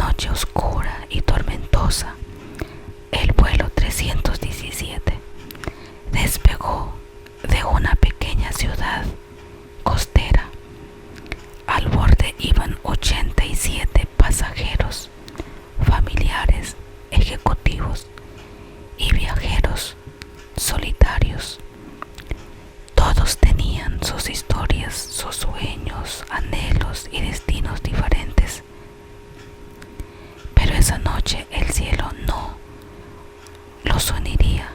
noche oscura y tormentosa, el vuelo 317 despegó de una pequeña ciudad costera. Al borde iban 87 pasajeros, familiares, ejecutivos y viajeros solitarios. Todos tenían sus historias, sus sueños, anhelos y destinos diferentes. Pero esa noche el cielo no los uniría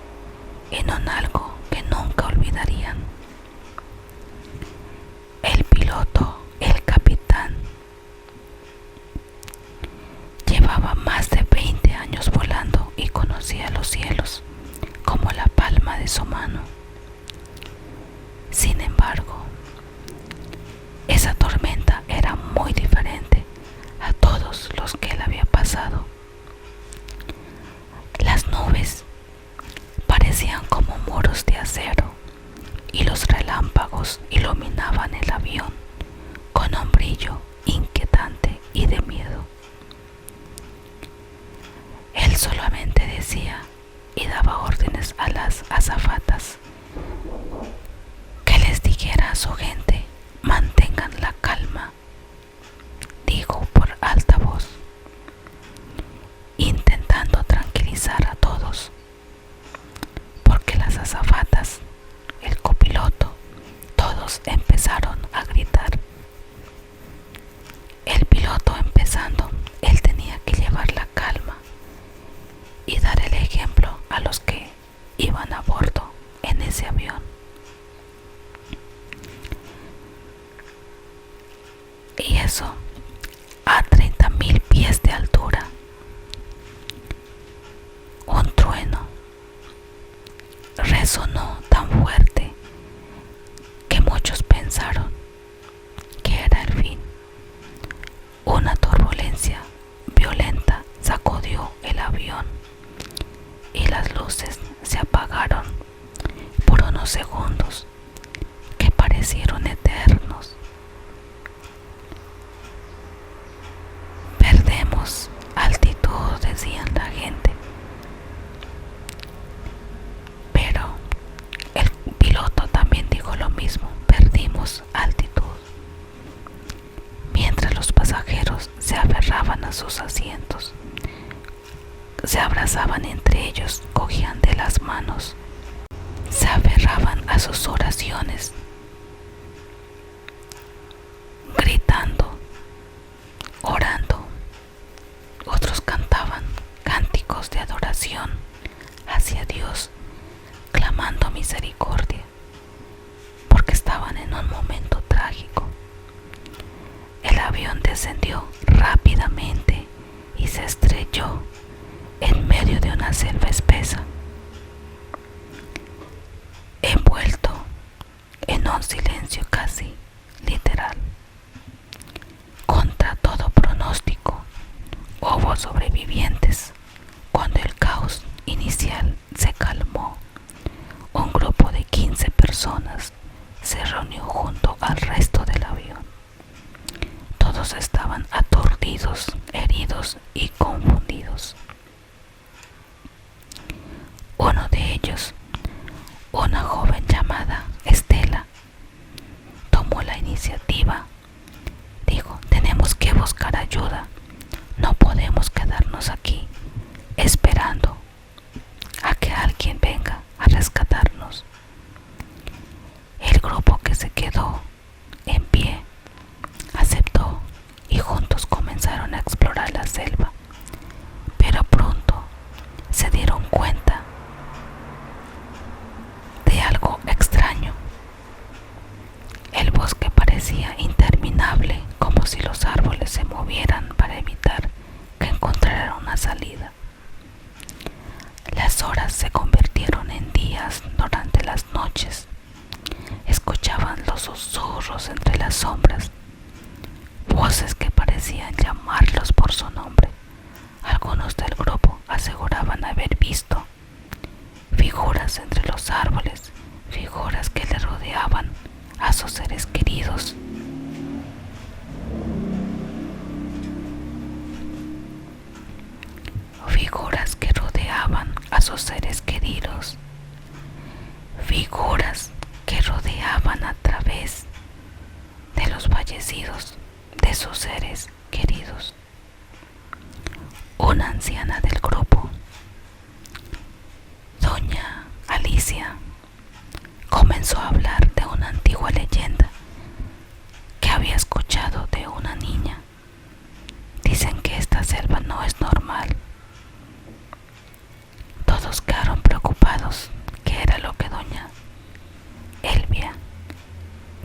en un algo que nunca olvidarían. El piloto, el capitán, llevaba más de 20 años volando y conocía los cielos como la palma de su mano. Sin embargo, esa tormenta era muy diferente a todos los que él había pasado. Las nubes parecían como muros de acero y los relámpagos iluminaban el avión con un brillo inquietante y de miedo. Él solamente decía y daba órdenes a las azafatas que les dijera a su gente: mantengan la calma, dijo por alta voz, intentando tranquilizar a todos, porque las azafatas, el copiloto, todos empezaron a gritar. El piloto empezando, él tenía que llevar la calma y dar el ejemplo a los que iban a bordo en ese avión. Y eso a 30.000 pies de altura. Un trueno resonó tan fuerte que muchos pensaron que era el fin. Una turbulencia violenta sacudió el avión y las luces se apagaron por unos segundos que parecieron eternos. Perdemos altitud, decían la gente. Pero el piloto también dijo lo mismo: perdimos altitud. Mientras los pasajeros se aferraban a sus asientos, se abrazaban entre ellos, cogían de las manos, se aferraban a sus oraciones, gritando, orando. Otros cantaban cánticos de adoración hacia Dios, clamando misericordia, porque estaban en un momento trágico. El avión descendió rápidamente y se estrelló en medio de una selva espesa, envuelto en un silencio casi literal. Contra todo pronóstico, hubo sobrevivientes. Cuando el caos inicial se calmó, un grupo de 15 personas se reunió junto al resto del avión. Todos estaban aturdidos, heridos y confundidos. Uno de ellos, una joven llamada Estela, tomó la iniciativa. Dijo: tenemos que buscar ayuda. No podemos quedarnos aquí esperando a que alguien venga a rescatarnos. El grupo que se quedó en pie aceptó y juntos comenzaron a explorar la selva. Pero pronto se dieron cuenta de algo extraño. El bosque parecía interminable, como si los árboles se movieran para evitar que encontraran una salida. Las horas se convirtieron en días durante las noches. Escuchaban los susurros entre las sombras, voces que parecían llamarlos por su nombre. Algunos del grupo aseguraban haber visto figuras entre los árboles, figuras que le rodeaban a sus seres queridos. hablaban a través de los fallecidos de sus seres queridos. Una anciana del grupo, doña Alicia, comenzó a hablar de una antigua leyenda que había escuchado de una niña. Dicen que esta selva no es normal. Todos quedaron preocupados. ¿Qué era lo que doña Elvia,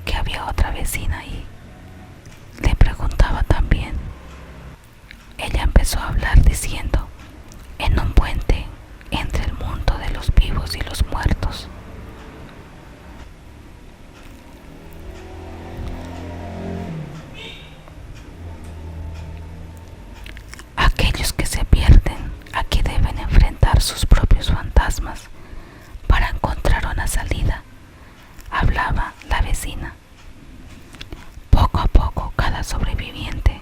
que había otra vecina ahí, le preguntaba también? Ella empezó a hablar diciendo: en un puente entre el mundo de los vivos y los muertos, aquellos que se pierden aquí deben enfrentar sus propios fantasmas para encontrar una salida, hablaba la vecina. Poco a poco cada sobreviviente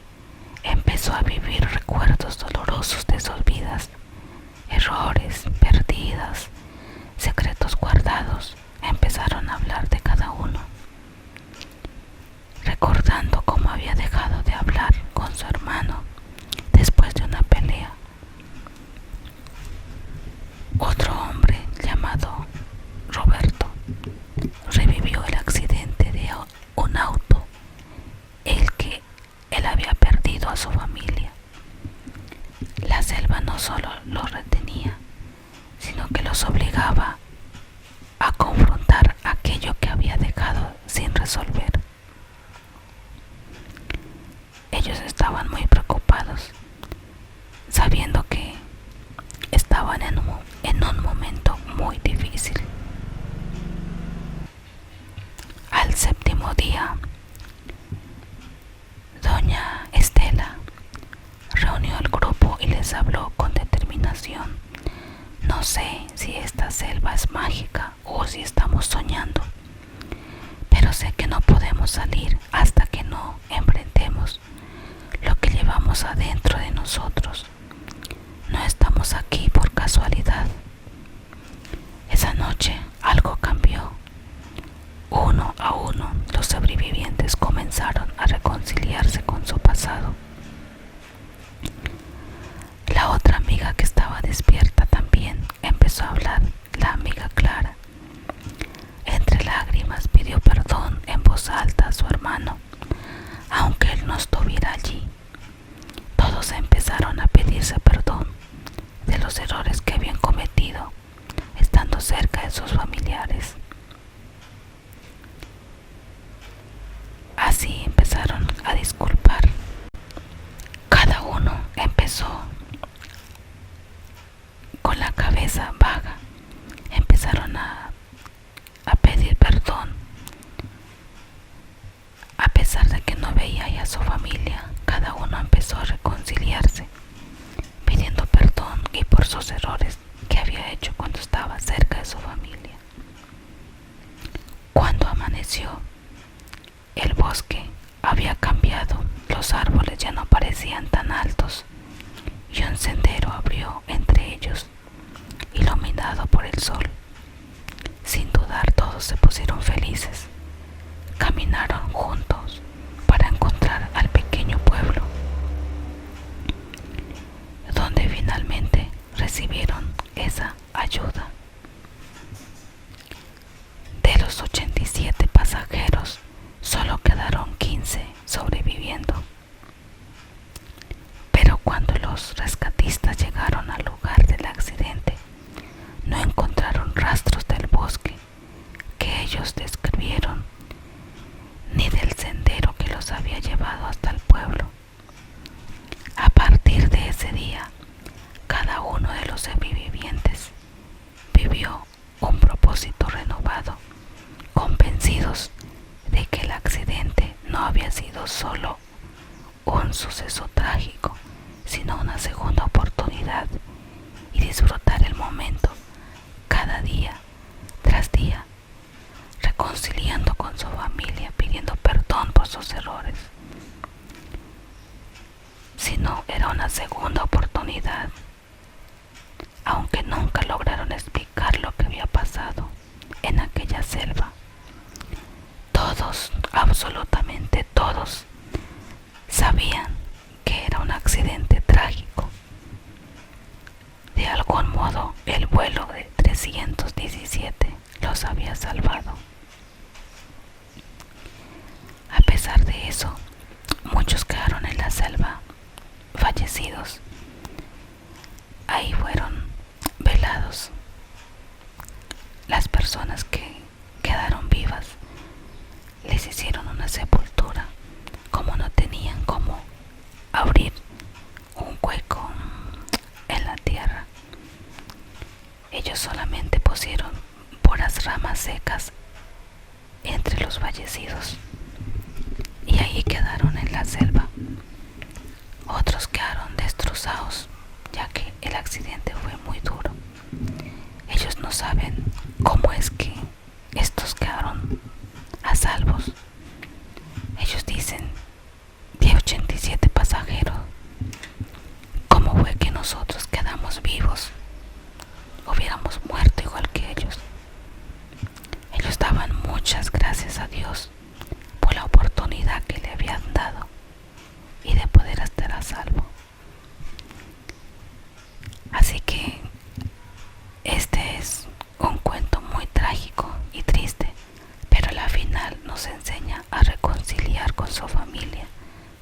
empezó a vivir recuerdos dolorosos de sus vidas, errores, perdidas, secretos guardados. Empezaron a hablar de cada uno, recordando cómo había dejado de hablar con su hermano después de una pelea. Otro hombre llamado Roberto revivió el accidente de un auto, el que él había perdido a su familia. La selva no solo los retenía, sino que los obligaba a confrontar aquello que había dejado sin resolver. Ellos estaban muy preocupados, sabiendo que estaban en un momento muy difícil. Al séptimo día, doña Estela reunió al grupo y les habló con determinación. No sé si esta selva es mágica o si estamos soñando, pero sé que no podemos salir hasta que no enfrentemos lo que llevamos adentro de nosotros. No estamos aquí por casualidad. Esa noche algo cambió. Uno a uno los sobrevivientes comenzaron a reconciliarse con su pasado. La otra amiga que estaba despierta también empezó a hablar, la amiga Clara. Entre lágrimas pidió perdón en voz alta a su hermano, aunque él no estuviera allí. Todos empezaron a pedirse perdón de los errores que habían cometido estando cerca de sus familiares. Así empezaron a disculpar. Cada uno empezó con la cabeza vaga. Empezaron a pedir perdón. A pesar de que no veía ya a su familia, cada uno empezó a reconciliarse, pidiendo perdón y por sus errores que había hecho cuando estaba cerca de su familia. Cuando amaneció, el bosque había cambiado. Los árboles ya no parecían tan altos y un sendero abrió entre ellos, iluminado por el sol. Sin dudar, todos se pusieron felices. Caminaron juntos para encontrar al pequeño pueblo, donde finalmente recibieron esa ayuda. De los 87 pasajeros, solo quedaron 15 sobreviviendo. Pero cuando los rescatistas llegaron al lugar del accidente, no encontraron rastros del bosque que ellos describieron, ni del sendero que los había llevado hasta el pueblo. A partir de ese día, cada uno de los sobrevivientes vivió un propósito renovado, convencidos de que el accidente no había sido solo un suceso trágico, sino una segunda oportunidad, y disfrutar el momento cada día tras día, reconciliando con su familia, pidiendo perdón por sus errores. Si no, era una segunda oportunidad, aunque nunca lograron explicar lo que había pasado en aquella selva. todos, absolutamente todos, sabían que era un accidente trágico. De algún modo, el vuelo de 317 los había salvado. A pesar de eso, muchos quedaron en la selva, fallecidos. Ahí fueron velados. Las personas que quedaron vivas les hicieron una sepultura, como no tenían cómo abrir un hueco en la tierra. Ellos solamente pusieron puras ramas secas entre los fallecidos y ahí quedaron en la selva. Otros quedaron destrozados, ya que el accidente fue muy duro. Ellos no saben cómo es que estos quedaron a salvos. Ellos dicen, de 87 pasajeros, ¿cómo fue que nosotros quedamos vivos? Hubiéramos muerto igual que ellos. Ellos daban muchas gracias a Dios por la oportunidad que le habían dado y de poder estar a salvo. Así que este es un cuento muy trágico y triste, pero al final nos enseña a reconciliar con su familia,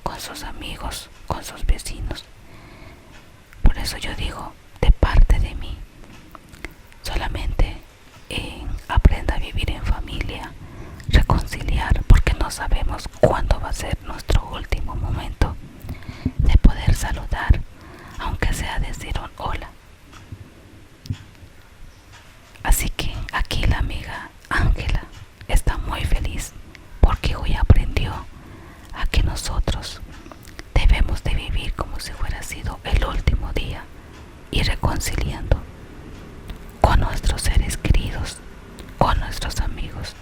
con sus amigos, con sus vecinos. Por eso yo digo, de parte de mí, solamente aprenda a vivir en familia, reconciliar, porque no sabemos cuándo va a ser nuestro último momento de poder saludar, aunque sea decir un hola. Así que aquí la amiga Ángela está muy feliz porque hoy aprendió a que nosotros debemos de vivir como si fuera sido el último día y reconciliando con nuestros seres queridos, con nuestros amigos.